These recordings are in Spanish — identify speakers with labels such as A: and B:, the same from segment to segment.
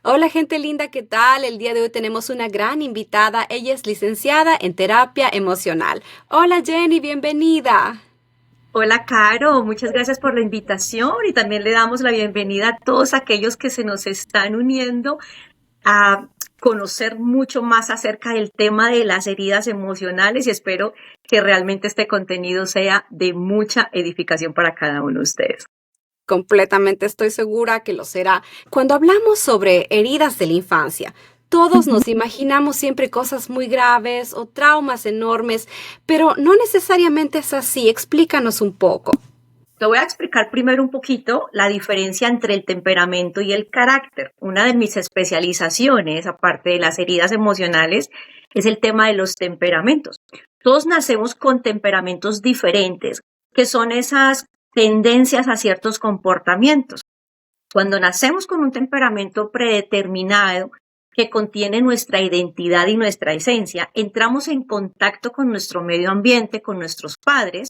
A: Hola gente linda, ¿qué tal? El día de hoy tenemos una gran invitada. Ella es licenciada en terapia emocional. Hola Jenny, bienvenida.
B: Hola, Caro, muchas gracias por la invitación y también le damos la bienvenida a todos aquellos que se nos están uniendo a conocer mucho más acerca del tema de las heridas emocionales y espero que realmente este contenido sea de mucha edificación para cada uno de ustedes.
A: Completamente estoy segura que lo será. Cuando hablamos sobre heridas de la infancia, todos
B: Ujú.
A: nos imaginamos siempre cosas muy graves o traumas enormes, pero no necesariamente es así. Explícanos un poco.
B: Te voy a explicar primero un poquito la diferencia entre el temperamento y el carácter. Una de mis especializaciones, aparte de las heridas emocionales, es el tema de los temperamentos. Todos nacemos con temperamentos diferentes, que son esas tendencias a ciertos comportamientos. Cuando nacemos con un temperamento predeterminado que contiene nuestra identidad y nuestra esencia, entramos en contacto con nuestro medio ambiente, con nuestros padres,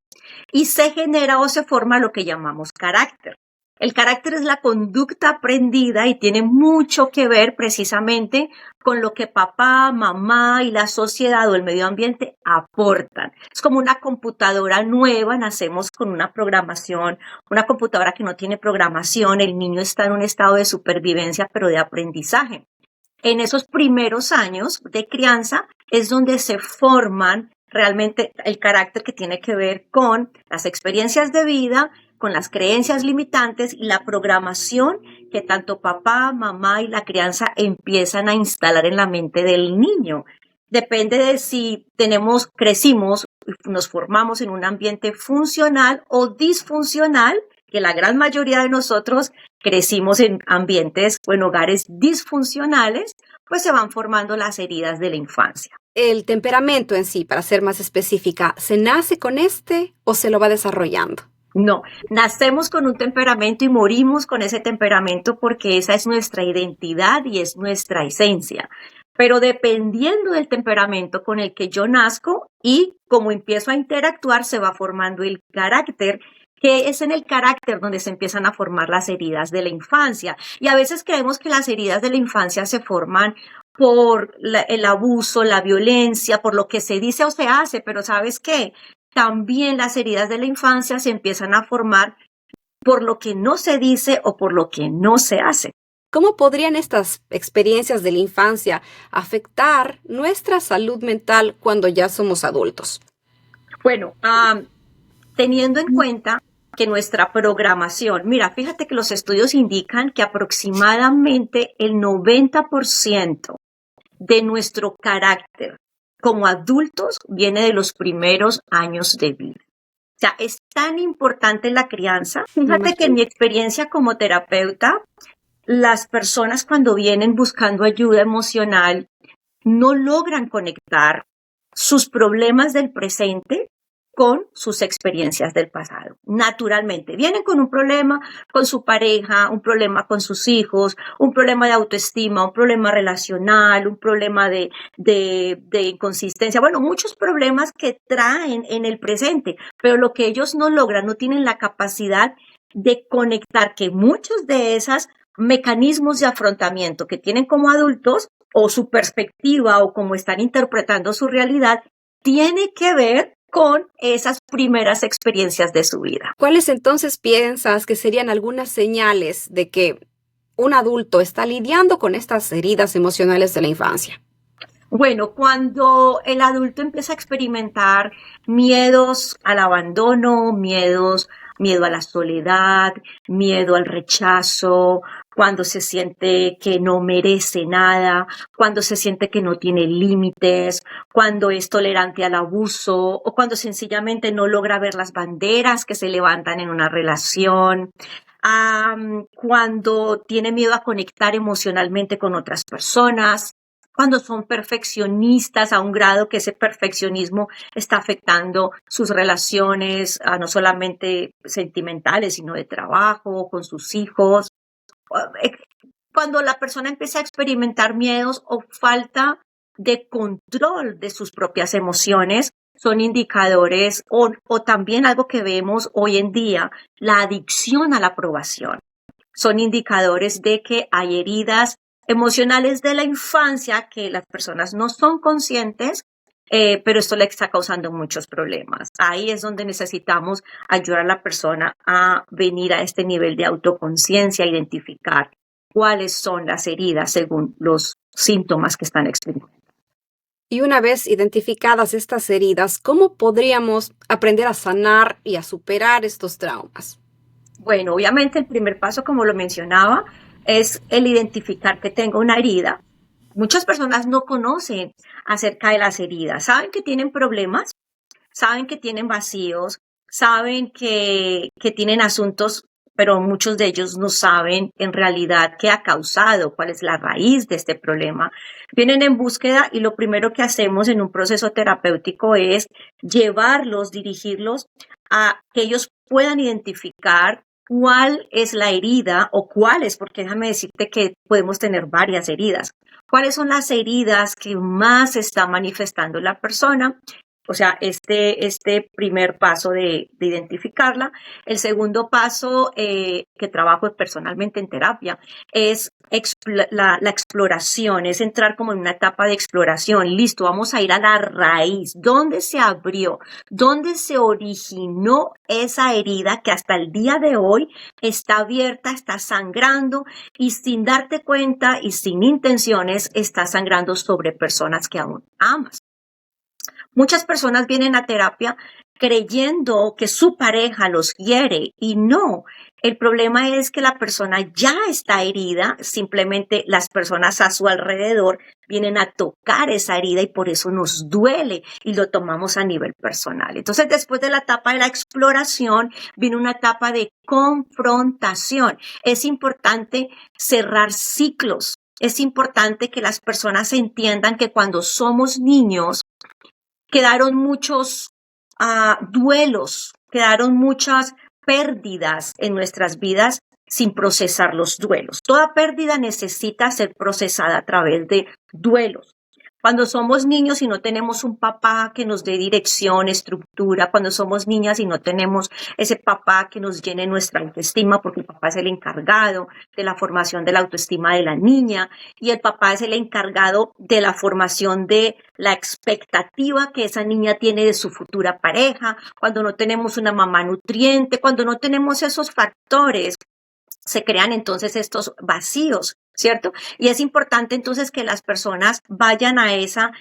B: y se genera o se forma lo que llamamos carácter. El carácter es la conducta aprendida y tiene mucho que ver precisamente con lo que papá, mamá y la sociedad o el medio ambiente aportan. Es como una computadora nueva, nacemos con una programación, una computadora que no tiene programación, el niño está en un estado de supervivencia, pero de aprendizaje. En esos primeros años de crianza es donde se forman realmente el carácter que tiene que ver con las experiencias de vida, con las creencias limitantes y la programación que tanto papá, mamá y la crianza empiezan a instalar en la mente del niño. Depende de si crecimos, nos formamos en un ambiente funcional o disfuncional, que la gran mayoría de nosotros crecimos en ambientes o en hogares disfuncionales, pues se van formando las heridas de la infancia.
A: El temperamento en sí, para ser más específica, ¿se nace con este o se lo va desarrollando?
B: No, nacemos con un temperamento y morimos con ese temperamento porque esa es nuestra identidad y es nuestra esencia. Pero dependiendo del temperamento con el que yo nazco y como empiezo a interactuar, se va formando el carácter, que es en el carácter donde se empiezan a formar las heridas de la infancia. Y a veces creemos que las heridas de la infancia se forman por el abuso, la violencia, por lo que se dice o se hace, pero ¿sabes qué? También las heridas de la infancia se empiezan a formar por lo que no se dice o por lo que no se hace.
A: ¿Cómo podrían estas experiencias de la infancia afectar nuestra salud mental cuando ya somos adultos?
B: Bueno, teniendo en cuenta que nuestra programación, mira, fíjate que los estudios indican que aproximadamente el 90% de nuestro carácter como adultos viene de los primeros años de vida. O sea, es tan importante la crianza.
A: Me
B: Fíjate que en
A: imagino.
B: mi experiencia como terapeuta, las personas cuando vienen buscando ayuda emocional no logran conectar sus problemas del presente con sus experiencias del pasado. Naturalmente, vienen con un problema con su pareja, un problema con sus hijos, un problema de autoestima, un problema relacional, un problema de inconsistencia. Bueno, muchos problemas que traen en el presente, pero lo que ellos no logran, no tienen la capacidad de conectar que muchos de esos mecanismos de afrontamiento que tienen como adultos o su perspectiva o cómo están interpretando su realidad tiene que ver con esas primeras experiencias de su vida.
A: ¿Cuáles entonces piensas que serían algunas señales de que un adulto está lidiando con estas heridas emocionales de la infancia?
B: Bueno, cuando el adulto empieza a experimentar miedos al abandono, miedo a la soledad, miedo al rechazo, cuando se siente que no merece nada, cuando se siente que no tiene límites, cuando es tolerante al abuso o cuando sencillamente no logra ver las banderas que se levantan en una relación, cuando tiene miedo a conectar emocionalmente con otras personas, cuando son perfeccionistas a un grado que ese perfeccionismo está afectando sus relaciones, no solamente sentimentales, sino de trabajo, con sus hijos. Eh, Cuando la persona empieza a experimentar miedos o falta de control de sus propias emociones, son indicadores o también algo que vemos hoy en día, la adicción a la aprobación. Son indicadores de que hay heridas emocionales de la infancia que las personas no son conscientes, pero esto le está causando muchos problemas. Ahí es donde necesitamos ayudar a la persona a venir a este nivel de autoconciencia, identificar cuáles son las heridas según los síntomas que están experimentando.
A: Y una vez identificadas estas heridas, ¿cómo podríamos aprender a sanar y a superar estos traumas?
B: Bueno, obviamente el primer paso, como lo mencionaba, es el identificar que tengo una herida. Muchas personas no conocen acerca de las heridas, saben que tienen problemas, saben que tienen vacíos, saben que tienen asuntos, pero muchos de ellos no saben en realidad qué ha causado, cuál es la raíz de este problema. Vienen en búsqueda y lo primero que hacemos en un proceso terapéutico es llevarlos, dirigirlos a que ellos puedan identificar cuál es la herida o cuáles, porque déjame decirte que podemos tener varias heridas. ¿Cuáles son las heridas que más está manifestando la persona? O sea, este primer paso de identificarla. El segundo paso que trabajo personalmente en terapia es la exploración, es entrar como en una etapa de exploración. Listo, vamos a ir a la raíz. ¿Dónde se abrió? ¿Dónde se originó esa herida que hasta el día de hoy está abierta, está sangrando y sin darte cuenta y sin intenciones está sangrando sobre personas que aún amas? Muchas personas vienen a terapia creyendo que su pareja los quiere y no. El problema es que la persona ya está herida, simplemente las personas a su alrededor vienen a tocar esa herida y por eso nos duele y lo tomamos a nivel personal. Entonces, después de la etapa de la exploración, viene una etapa de confrontación. Es importante cerrar ciclos. Es importante que las personas entiendan que cuando somos niños, quedaron muchos duelos, quedaron muchas pérdidas en nuestras vidas sin procesar los duelos. Toda pérdida necesita ser procesada a través de duelos. Cuando somos niños y no tenemos un papá que nos dé dirección, estructura, cuando somos niñas y no tenemos ese papá que nos llene nuestra autoestima, porque el papá es el encargado de la formación de la autoestima de la niña y el papá es el encargado de la formación de la expectativa que esa niña tiene de su futura pareja, cuando no tenemos una mamá nutriente, cuando no tenemos esos factores, se crean entonces estos vacíos, ¿cierto? Y es importante entonces que las personas vayan a esa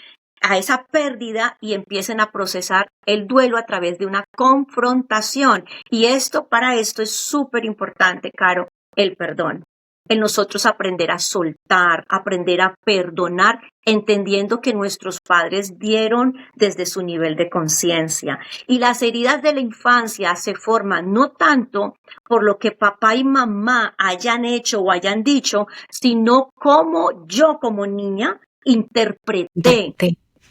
B: pérdida y empiecen a procesar el duelo a través de una confrontación. Y para esto es súper importante, Caro, el perdón. En nosotros aprender a soltar, aprender a perdonar, entendiendo que nuestros padres dieron desde su nivel de conciencia. Y las heridas de la infancia se forman no tanto por lo que papá y mamá hayan hecho o hayan dicho, sino cómo yo como niña interpreté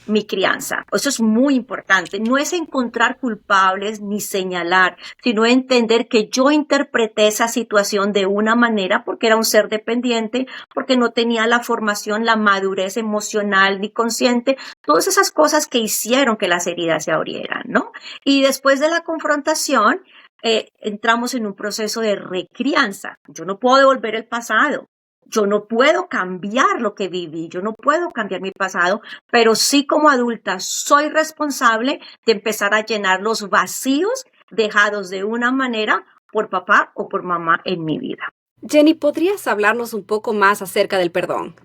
B: mi crianza. Eso es muy importante. No es encontrar culpables ni señalar, sino entender que yo interpreté esa situación de una manera porque era un ser dependiente, porque no tenía la formación, la madurez emocional ni consciente, todas esas cosas que hicieron que las heridas se abrieran, ¿no? Y después de la confrontación, entramos en un proceso de recrianza. Yo no puedo devolver el pasado. Yo no puedo cambiar lo que viví, yo no puedo cambiar mi pasado, pero sí como adulta soy responsable de empezar a llenar los vacíos dejados de una manera por papá o por mamá en mi vida.
A: Jenny, ¿podrías hablarnos un poco más acerca del perdón?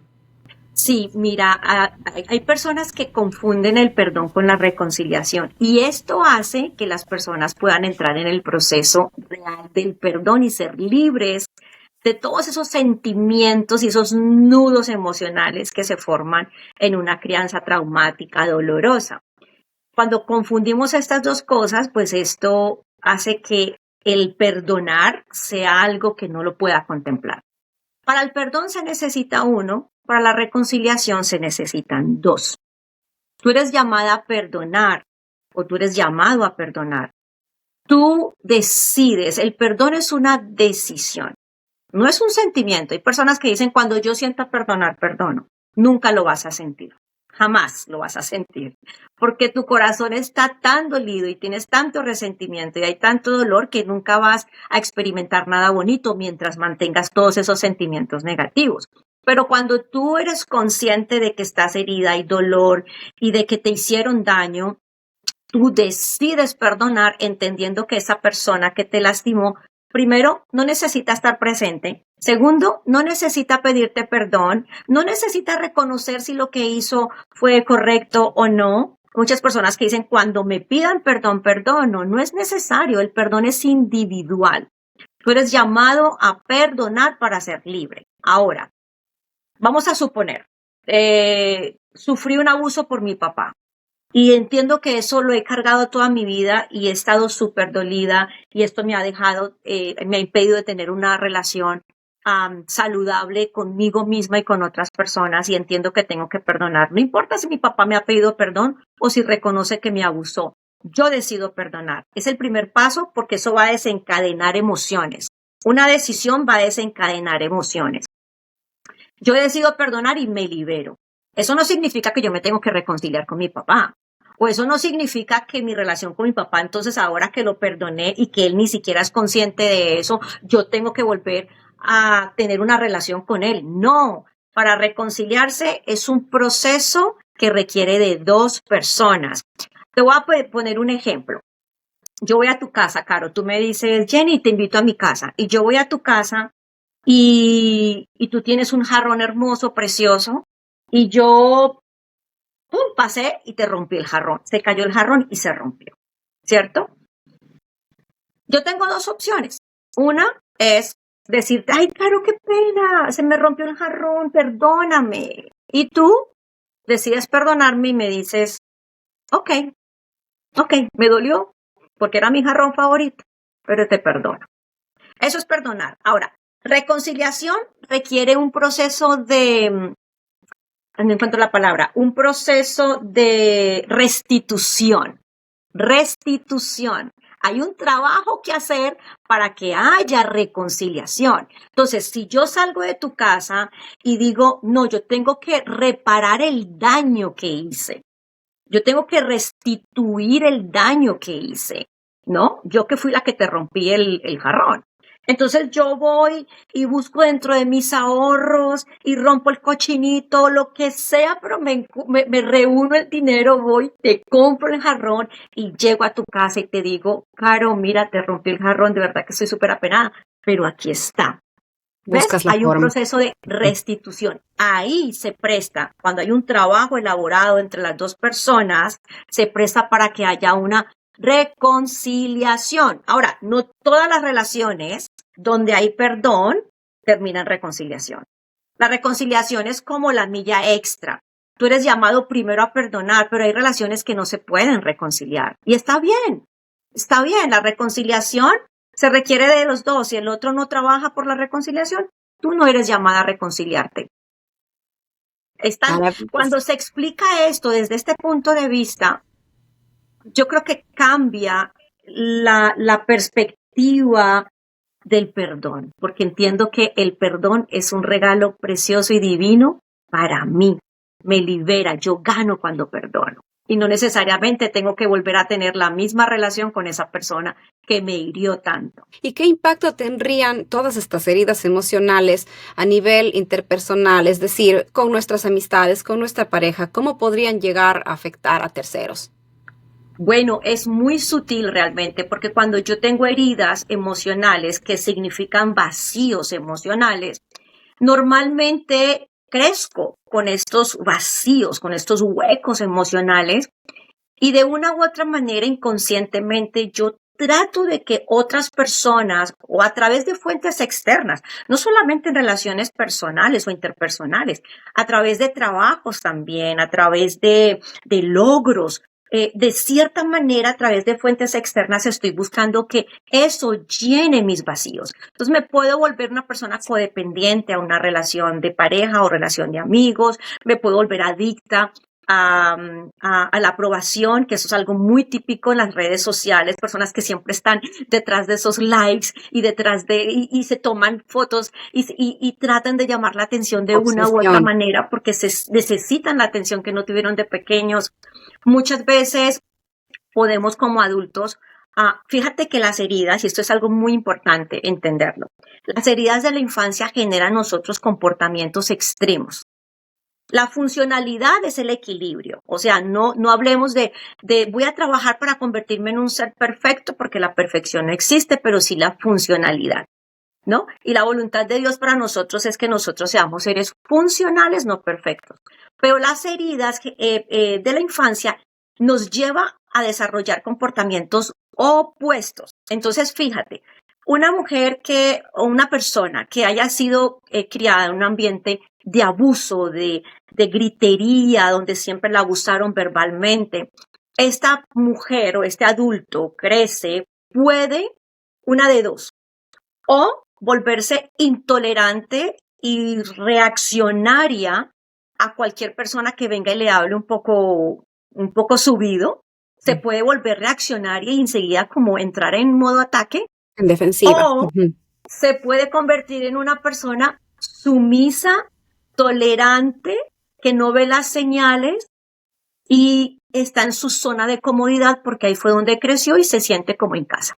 B: Sí, mira, hay personas que confunden el perdón con la reconciliación y esto hace que las personas puedan entrar en el proceso real del perdón y ser libres de todos esos sentimientos y esos nudos emocionales que se forman en una crianza traumática, dolorosa. Cuando confundimos estas dos cosas, pues esto hace que el perdonar sea algo que no lo pueda contemplar. Para el perdón se necesita uno, para la reconciliación se necesitan dos. Tú eres llamada a perdonar o tú eres llamado a perdonar. Tú decides, el perdón es una decisión. No es un sentimiento. Hay personas que dicen, cuando yo sienta perdonar, perdono. Nunca lo vas a sentir. Jamás lo vas a sentir. Porque tu corazón está tan dolido y tienes tanto resentimiento y hay tanto dolor que nunca vas a experimentar nada bonito mientras mantengas todos esos sentimientos negativos. Pero cuando tú eres consciente de que estás herida, hay dolor y de que te hicieron daño, tú decides perdonar entendiendo que esa persona que te lastimó, primero, no necesita estar presente. Segundo, no necesita pedirte perdón. No necesita reconocer si lo que hizo fue correcto o no. Muchas personas que dicen, cuando me pidan perdón, perdono. No es necesario. El perdón es individual. Tú eres llamado a perdonar para ser libre. Ahora, vamos a suponer, sufrí un abuso por mi papá. Y entiendo que eso lo he cargado toda mi vida y he estado súper dolida y esto me ha dejado, me ha impedido de tener una relación saludable conmigo misma y con otras personas y entiendo que tengo que perdonar. No importa si mi papá me ha pedido perdón o si reconoce que me abusó. Yo decido perdonar. Es el primer paso porque eso va a desencadenar emociones. Una decisión va a desencadenar emociones. Yo decido perdonar y me libero. Eso no significa que yo me tengo que reconciliar con mi papá. O eso no significa que mi relación con mi papá, entonces ahora que lo perdoné y que él ni siquiera es consciente de eso, yo tengo que volver a tener una relación con él. No, para reconciliarse es un proceso que requiere de dos personas. Te voy a poner un ejemplo. Yo voy a tu casa, Caro, tú me dices, Jenny, te invito a mi casa. Y yo voy a tu casa y tú tienes un jarrón hermoso, precioso, y yo pasé y te rompí el jarrón. Se cayó el jarrón y se rompió, ¿cierto? Yo tengo dos opciones. Una es decirte, ay, Caro, qué pena, se me rompió el jarrón, perdóname. Y tú decides perdonarme y me dices, ok, me dolió porque era mi jarrón favorito, pero te perdono. Eso es perdonar. Ahora, reconciliación requiere un proceso de, no encuentro la palabra, un proceso de restitución. Restitución. Hay un trabajo que hacer para que haya reconciliación. Entonces, si yo salgo de tu casa y digo, no, yo tengo que reparar el daño que hice. Yo tengo que restituir el daño que hice, ¿no? Yo que fui la que te rompí el jarrón. Entonces yo voy y busco dentro de mis ahorros y rompo el cochinito, lo que sea, pero me reúno el dinero, voy, te compro el jarrón y llego a tu casa y te digo, Caro, mira, te rompí el jarrón, de verdad que estoy súper apenada, pero aquí está. ¿Ves? Hay un proceso de restitución. Ahí se presta, cuando hay un trabajo elaborado entre las dos personas, se presta para que haya una reconciliación. Ahora, no todas las relaciones donde hay perdón terminan en reconciliación. La reconciliación es como la milla extra. Tú eres llamado primero a perdonar, pero hay relaciones que no se pueden reconciliar. Y está bien. La reconciliación se requiere de los dos. Si el otro no trabaja por la reconciliación, tú no eres llamada a reconciliarte. Cuando se explica esto desde este punto de vista, yo creo que cambia la perspectiva del perdón, porque entiendo que el perdón es un regalo precioso y divino para mí. Me libera, yo gano cuando perdono. Y no necesariamente tengo que volver a tener la misma relación con esa persona que me hirió tanto.
A: ¿Y qué impacto tendrían todas estas heridas emocionales a nivel interpersonal? Es decir, con nuestras amistades, con nuestra pareja, ¿cómo podrían llegar a afectar a terceros?
B: Bueno, es muy sutil realmente, porque cuando yo tengo heridas emocionales que significan vacíos emocionales, normalmente crezco con estos vacíos, con estos huecos emocionales y de una u otra manera inconscientemente yo trato de que otras personas o a través de fuentes externas, no solamente en relaciones personales o interpersonales, a través de trabajos también, a través de logros, de cierta manera, a través de fuentes externas, estoy buscando que eso llene mis vacíos. Entonces, me puedo volver una persona codependiente a una relación de pareja o relación de amigos, me puedo volver adicta a la aprobación, que eso es algo muy típico en las redes sociales, personas que siempre están detrás de esos likes y detrás y se toman fotos y tratan de llamar la atención de una u otra manera porque necesitan la atención que no tuvieron de pequeños. Muchas veces podemos como adultos Fíjate que las heridas, y esto es algo muy importante entenderlo, las heridas de la infancia generan en nosotros comportamientos extremos. La funcionalidad es el equilibrio, o sea, no hablemos de voy a trabajar para convertirme en un ser perfecto, porque la perfección no existe, pero sí la funcionalidad, ¿no? Y la voluntad de Dios para nosotros es que nosotros seamos seres funcionales, no perfectos. Pero las heridas de la infancia nos lleva a desarrollar comportamientos opuestos. Entonces, fíjate, una mujer o una persona que haya sido criada en un ambiente de abuso, de gritería, donde siempre la abusaron verbalmente, esta mujer o este adulto crece, puede, una de dos, o volverse intolerante y reaccionaria a cualquier persona que venga y le hable un poco subido, se puede volver reaccionaria y enseguida como entrar en modo ataque,
A: En defensiva.
B: o se puede convertir en una persona sumisa, tolerante, que no ve las señales y está en su zona de comodidad porque ahí fue donde creció y se siente como en casa.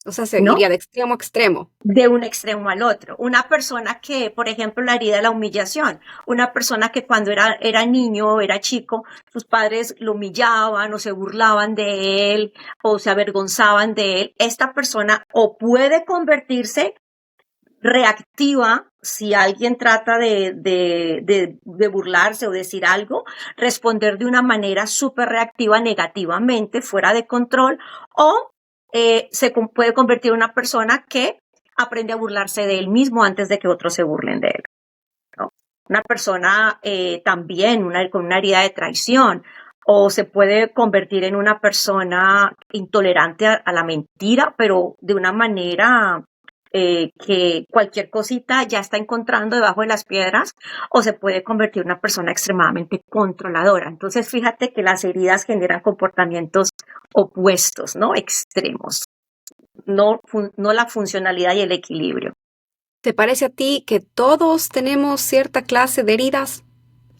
A: O sea, seguiría de extremo a extremo.
B: De un extremo al otro. Una persona que, por ejemplo, la herida de la humillación. Una persona que cuando era niño o era chico, sus padres lo humillaban o se burlaban de él o se avergonzaban de él. Esta persona o puede convertirse reactiva si alguien trata de burlarse o decir algo, responder de una manera súper reactiva negativamente, fuera de control, o se puede convertir en una persona que aprende a burlarse de él mismo antes de que otros se burlen de él, ¿no? Una persona también con una herida de traición, o se puede convertir en una persona intolerante a la mentira, pero de una manera que cualquier cosita ya está encontrando debajo de las piedras, o se puede convertir en una persona extremadamente controladora. Entonces, fíjate que las heridas generan comportamientos opuestos, ¿no? Extremos. No la funcionalidad y el equilibrio.
A: ¿Te parece a ti que todos tenemos cierta clase de heridas?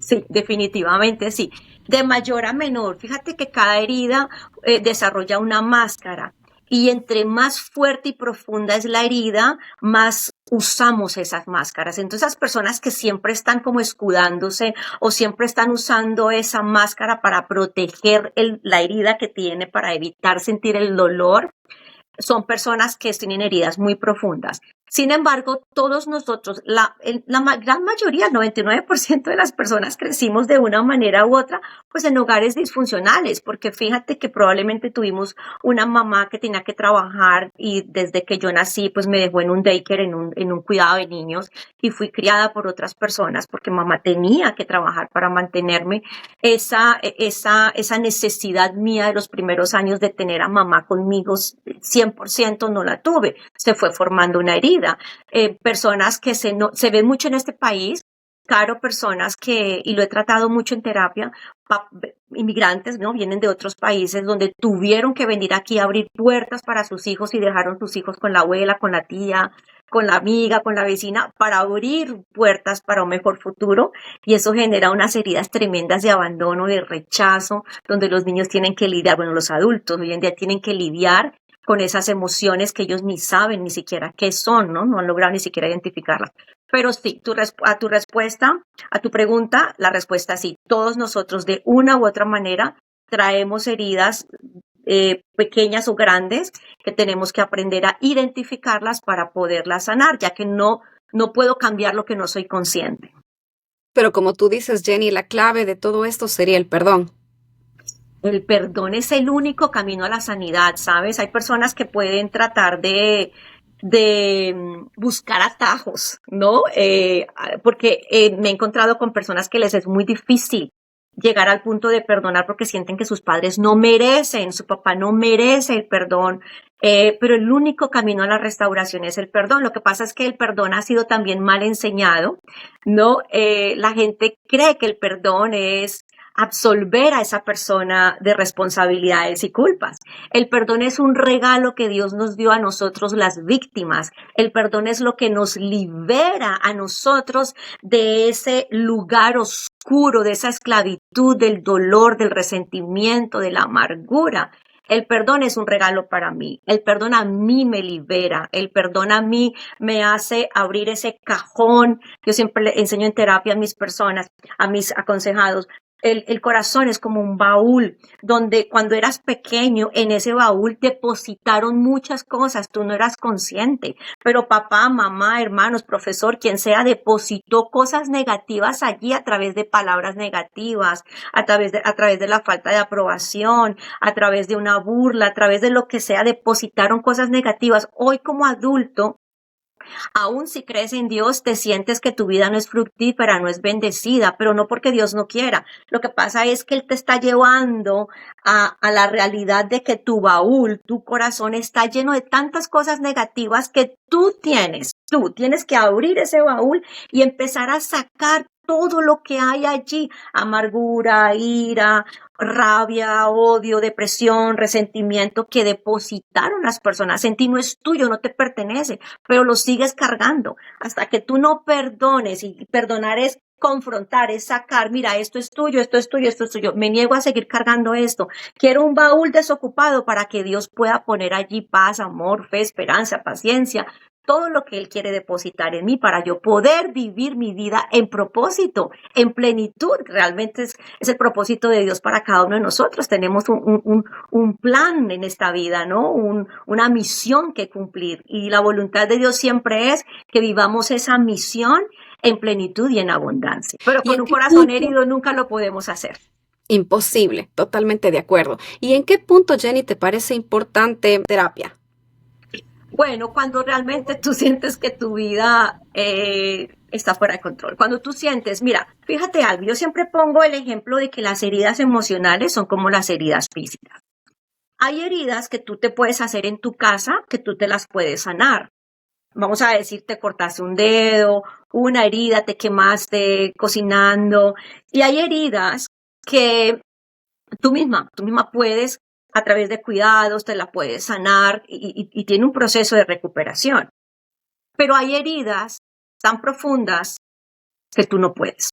B: Sí, definitivamente sí. De mayor a menor. Fíjate que cada herida desarrolla una máscara. Y entre más fuerte y profunda es la herida, más usamos esas máscaras. Entonces, esas personas que siempre están como escudándose o siempre están usando esa máscara para proteger la herida que tiene, para evitar sentir el dolor, son personas que tienen heridas muy profundas. Sin embargo, todos nosotros, la gran mayoría, el 99% de las personas crecimos de una manera u otra, pues en hogares disfuncionales, porque fíjate que probablemente tuvimos una mamá que tenía que trabajar y desde que yo nací, pues me dejó en un daycare, en un cuidado de niños, y fui criada por otras personas porque mamá tenía que trabajar para mantenerme. Esa necesidad mía de los primeros años de tener a mamá conmigo 100% no la tuve. Se fue formando una herida. Personas que se ven mucho en este país, Caro, personas y lo he tratado mucho en terapia, inmigrantes, ¿no? Vienen de otros países donde tuvieron que venir aquí a abrir puertas para sus hijos y dejaron sus hijos con la abuela, con la tía, con la amiga, con la vecina, para abrir puertas para un mejor futuro, y eso genera unas heridas tremendas de abandono, de rechazo, donde los niños tienen que lidiar, bueno, los adultos hoy en día tienen que lidiar con esas emociones que ellos ni saben ni siquiera qué son, ¿no? No han logrado ni siquiera identificarlas. Pero sí, a tu pregunta, la respuesta es sí. Todos nosotros de una u otra manera traemos heridas pequeñas o grandes que tenemos que aprender a identificarlas para poderlas sanar, ya que no puedo cambiar lo que no soy consciente.
A: Pero como tú dices, Jenny, la clave de todo esto sería el perdón.
B: El perdón es el único camino a la sanidad, ¿sabes? Hay personas que pueden tratar de buscar atajos, ¿no? Porque me he encontrado con personas que les es muy difícil llegar al punto de perdonar porque sienten que sus padres no merecen, su papá no merece el perdón, pero el único camino a la restauración es el perdón. Lo que pasa es que el perdón ha sido también mal enseñado, ¿no? La gente cree que el perdón es absolver a esa persona de responsabilidades y culpas. El perdón es un regalo que Dios nos dio a nosotros, las víctimas. El perdón es lo que nos libera a nosotros de ese lugar oscuro, de esa esclavitud, del dolor, del resentimiento, de la amargura. El perdón es un regalo para mí. El perdón a mí me libera. El perdón a mí me hace abrir ese cajón. Yo siempre le enseño en terapia a mis personas, a mis aconsejados. El corazón es como un baúl donde cuando eras pequeño en ese baúl depositaron muchas cosas, tú no eras consciente, pero papá, mamá, hermanos, profesor, quien sea, depositó cosas negativas allí a través de palabras negativas, a través de la falta de aprobación, a través de una burla, a través de lo que sea, depositaron cosas negativas. Hoy como adulto, aún si crees en Dios, te sientes que tu vida no es fructífera, no es bendecida, pero no porque Dios no quiera. Lo que pasa es que Él te está llevando a la realidad de que tu baúl, tu corazón está lleno de tantas cosas negativas que tú tienes. Tú tienes que abrir ese baúl y empezar a sacar todo lo que hay allí, amargura, ira, rabia, odio, depresión, resentimiento que depositaron las personas. En ti no es tuyo, no te pertenece, pero lo sigues cargando hasta que tú no perdones, y perdonar es confrontar, es sacar, mira, esto es tuyo, esto es tuyo, esto es tuyo, me niego a seguir cargando esto, quiero un baúl desocupado para que Dios pueda poner allí paz, amor, fe, esperanza, paciencia, todo lo que Él quiere depositar en mí para yo poder vivir mi vida en propósito, en plenitud. Realmente es el propósito de Dios para cada uno de nosotros. Tenemos un plan en esta vida, ¿no? Una misión que cumplir. Y la voluntad de Dios siempre es que vivamos esa misión en plenitud y en abundancia. Pero
A: ¿Y
B: con
A: en
B: un
A: qué
B: corazón
A: punto?
B: herido nunca lo podemos hacer.
A: Imposible, totalmente de acuerdo. ¿Y en qué punto, Jenny, te parece importante terapia?
B: Bueno, cuando realmente tú sientes que tu vida está fuera de control, cuando tú sientes, mira, fíjate algo, yo siempre pongo el ejemplo de que las heridas emocionales son como las heridas físicas. Hay heridas que tú te puedes hacer en tu casa, que tú te las puedes sanar. Vamos a decir, te cortaste un dedo, una herida, te quemaste cocinando, y hay heridas que tú misma puedes, a través de cuidados, te la puedes sanar y tiene un proceso de recuperación. Pero hay heridas tan profundas que tú no puedes.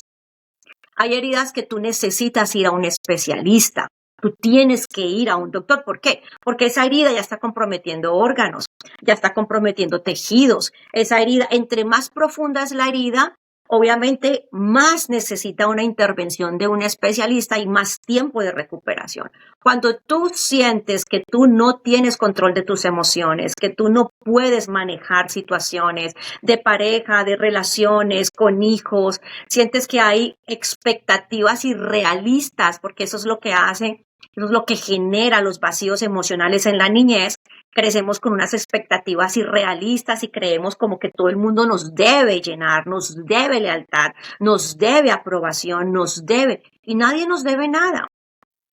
B: Hay heridas que tú necesitas ir a un especialista. Tú tienes que ir a un doctor. ¿Por qué? Porque esa herida ya está comprometiendo órganos, ya está comprometiendo tejidos. Esa herida, entre más profunda es la herida, obviamente más necesita una intervención de un especialista y más tiempo de recuperación. Cuando tú sientes que tú no tienes control de tus emociones, que tú no puedes manejar situaciones de pareja, de relaciones, con hijos, sientes que hay expectativas irrealistas, porque eso es lo que hace, eso es lo que genera los vacíos emocionales en la niñez. Crecemos con unas expectativas irrealistas y creemos como que todo el mundo nos debe llenar, nos debe lealtad, nos debe aprobación, nos debe, y nadie nos debe nada.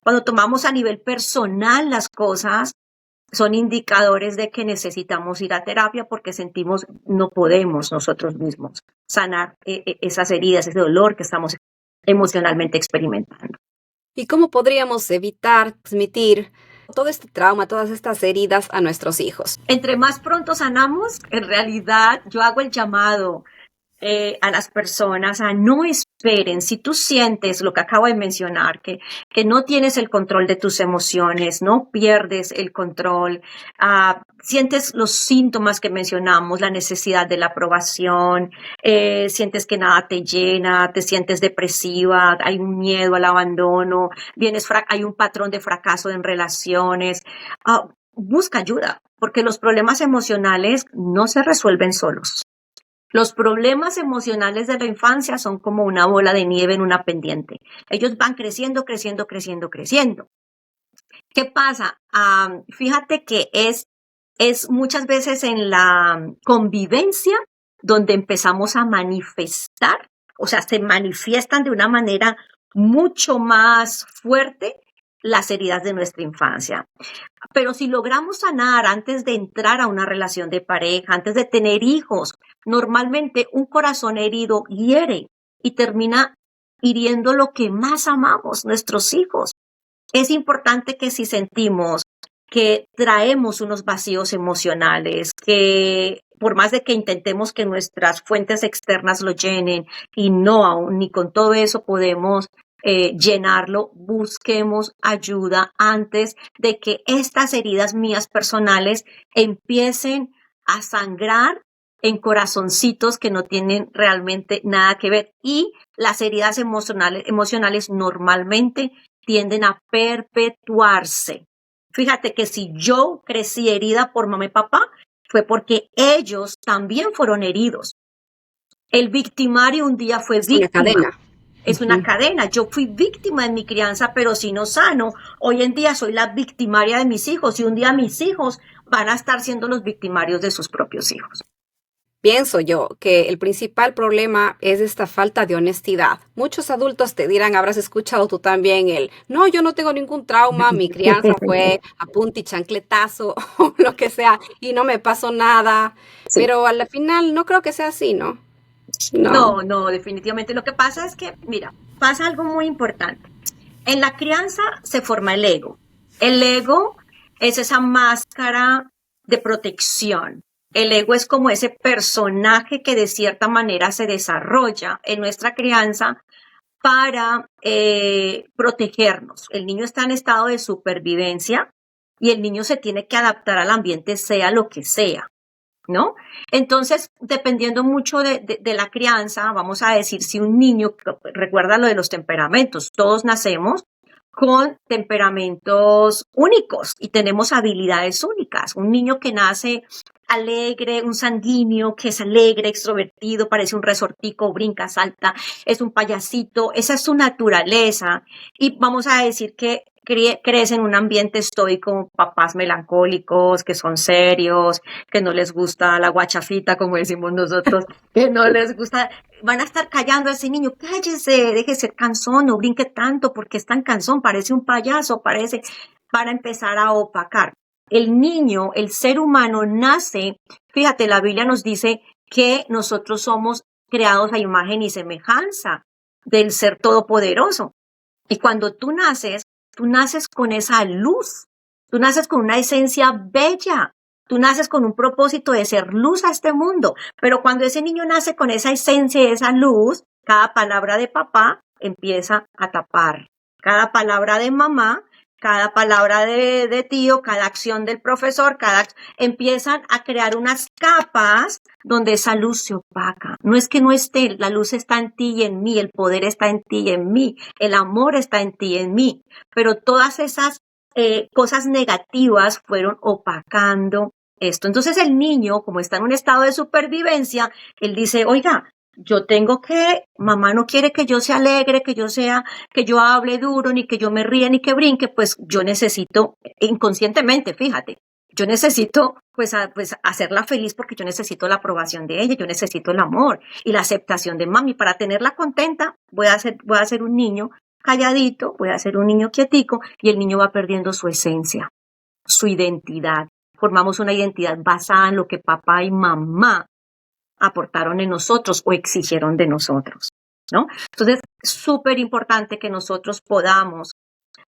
B: Cuando tomamos a nivel personal las cosas, son indicadores de que necesitamos ir a terapia porque sentimos no podemos nosotros mismos sanar esas heridas, ese dolor que estamos emocionalmente experimentando.
A: ¿Y cómo podríamos evitar transmitir todo este trauma, todas estas heridas a nuestros hijos?
B: Entre más pronto sanamos, en realidad yo hago el llamado a las personas a no esperen. Si tú sientes lo que acabo de mencionar, que no tienes el control de tus emociones, no pierdes el control, sientes los síntomas que mencionamos, la necesidad de la aprobación, sientes que nada te llena, te sientes depresiva, hay un miedo al abandono, hay un patrón de fracaso en relaciones, busca ayuda, porque los problemas emocionales no se resuelven solos. Los problemas emocionales de la infancia son como una bola de nieve en una pendiente. Ellos van creciendo, creciendo, creciendo, creciendo. ¿Qué pasa? Fíjate que es muchas veces en la convivencia donde empezamos a manifestar, o sea, se manifiestan de una manera mucho más fuerte las heridas de nuestra infancia. Pero si logramos sanar antes de entrar a una relación de pareja, antes de tener hijos, normalmente un corazón herido hiere y termina hiriendo lo que más amamos, nuestros hijos. Es importante que si sentimos que traemos unos vacíos emocionales, que por más de que intentemos que nuestras fuentes externas lo llenen y no aún ni con todo eso podemos llenarlo, busquemos ayuda antes de que estas heridas mías personales empiecen a sangrar en corazoncitos que no tienen realmente nada que ver. Y las heridas emocionales normalmente tienden a perpetuarse. Fíjate que si yo crecí herida por mamá y papá, fue porque ellos también fueron heridos. El victimario un día fue víctima.
A: Es una cadena.
B: Es una cadena. Yo fui víctima en mi crianza, pero si no sano, hoy en día soy la victimaria de mis hijos y un día mis hijos van a estar siendo los victimarios de sus propios hijos.
A: Pienso yo que el principal problema es esta falta de honestidad. Muchos adultos te dirán, habrás escuchado tú también no, yo no tengo ningún trauma, mi crianza fue a punta y chancletazo o lo que sea y no me pasó nada.
B: Sí.
A: Pero al final no creo que sea así, ¿no?
B: No, definitivamente. Lo que pasa es que, mira, pasa algo muy importante. En la crianza se forma el ego. El ego es esa máscara de protección. El ego es como ese personaje que de cierta manera se desarrolla en nuestra crianza para protegernos. El niño está en estado de supervivencia y el niño se tiene que adaptar al ambiente, sea lo que sea, ¿no? Entonces, dependiendo mucho de la crianza, vamos a decir, si un niño, recuerda lo de los temperamentos, todos nacemos con temperamentos únicos y tenemos habilidades únicas. Un niño que nace alegre, un sanguíneo que es alegre, extrovertido, parece un resortico, brinca, salta, es un payasito, esa es su naturaleza. Y vamos a decir que crece en un ambiente estoico, papás melancólicos, que son serios, que no les gusta la guachafita, como decimos nosotros, que no les gusta, van a estar callando a ese niño, cállese, deje de ser cansón, no brinque tanto porque es tan cansón, parece un payaso, van a empezar a opacar. El niño, el ser humano nace, fíjate, la Biblia nos dice que nosotros somos creados a imagen y semejanza del ser todopoderoso. Y cuando tú naces con esa luz, tú naces con una esencia bella, tú naces con un propósito de ser luz a este mundo. Pero cuando ese niño nace con esa esencia y esa luz, cada palabra de papá empieza a tapar. Cada palabra de mamá, cada palabra de tío, cada acción del profesor, empiezan a crear unas capas donde esa luz se opaca. No es que no esté, la luz está en ti y en mí, el poder está en ti y en mí, el amor está en ti y en mí, pero todas esas cosas negativas fueron opacando esto. Entonces el niño, como está en un estado de supervivencia, él dice, oiga, mamá no quiere que yo sea alegre, que yo hable duro, ni que yo me ría, ni que brinque, pues yo necesito, inconscientemente, fíjate, yo necesito pues hacerla feliz porque yo necesito la aprobación de ella, yo necesito el amor y la aceptación de mami. Para tenerla contenta, voy a ser un niño calladito, voy a ser un niño quietico y el niño va perdiendo su esencia, su identidad. Formamos una identidad basada en lo que papá y mamá aportaron en nosotros o exigieron de nosotros, ¿no? Entonces, súper importante que nosotros podamos,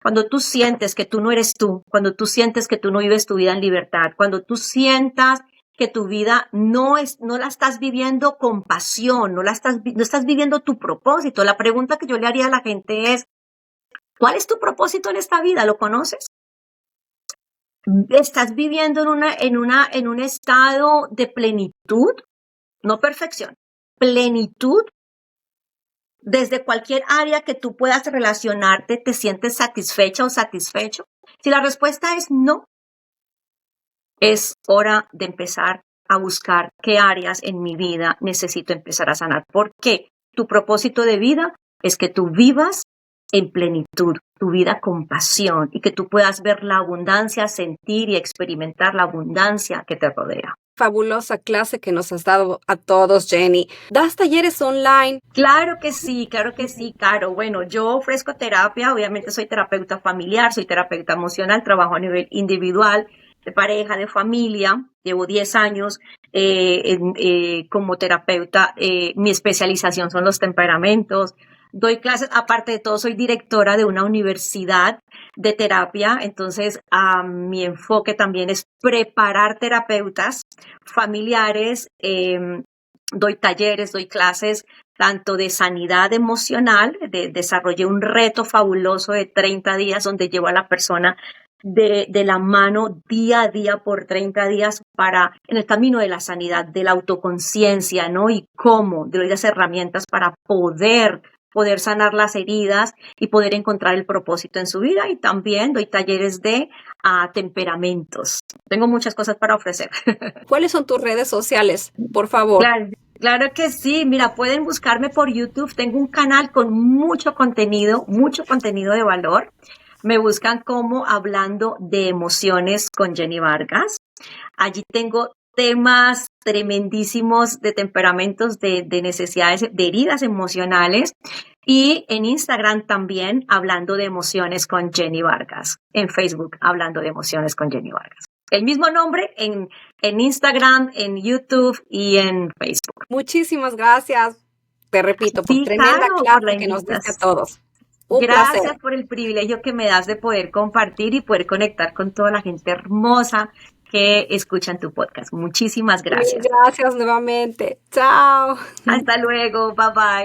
B: cuando tú sientes que tú no eres tú, cuando tú sientes que tú no vives tu vida en libertad, cuando tú sientas que tu vida no la estás viviendo con pasión, no estás viviendo tu propósito. La pregunta que yo le haría a la gente es, ¿cuál es tu propósito en esta vida? ¿Lo conoces? ¿Estás viviendo en un estado de plenitud? No perfección, plenitud. Desde cualquier área que tú puedas relacionarte, ¿te sientes satisfecha o satisfecho? Si la respuesta es no, es hora de empezar a buscar qué áreas en mi vida necesito empezar a sanar. Porque tu propósito de vida es que tú vivas en plenitud, tu vida con pasión y que tú puedas ver la abundancia, sentir y experimentar la abundancia que te rodea.
A: Fabulosa clase que nos has dado a todos, Jenny. ¿Das talleres online?
B: Claro que sí, Caro. Bueno, yo ofrezco terapia, obviamente soy terapeuta familiar, soy terapeuta emocional, trabajo a nivel individual, de pareja, de familia. Llevo 10 años como terapeuta. Mi especialización son los temperamentos. Doy clases, aparte de todo, soy directora de una universidad de terapia, entonces mi enfoque también es preparar terapeutas familiares, doy talleres, doy clases tanto de sanidad emocional, desarrollé un reto fabuloso de 30 días donde llevo a la persona de la mano día a día por 30 días en el camino de la sanidad, de la autoconciencia, ¿no? Y cómo, de las herramientas para poder sanar las heridas y poder encontrar el propósito en su vida. Y también doy talleres de temperamentos. Tengo muchas cosas para ofrecer.
A: ¿Cuáles son tus redes sociales? Por favor.
B: Claro que sí. Mira, pueden buscarme por YouTube. Tengo un canal con mucho contenido de valor. Me buscan como Hablando de Emociones con Jenny Vargas. Allí tengo temas tremendísimos de temperamentos, de necesidades, de heridas emocionales. Y en Instagram también Hablando de Emociones con Jenny Vargas. En Facebook Hablando de Emociones con Jenny Vargas. El mismo nombre en Instagram, en YouTube y en Facebook.
A: Muchísimas gracias, te repito, por
B: Sí,
A: tremenda
B: claro, por la
A: clase que nos diste a
B: invitación.
A: todos. Un
B: Gracias
A: placer.
B: por el privilegio que me das de poder compartir y poder conectar con toda la gente hermosa que escucha tu podcast. Muchísimas
A: Mil
B: gracias.
A: gracias nuevamente. Chao.
B: Hasta luego. Bye bye.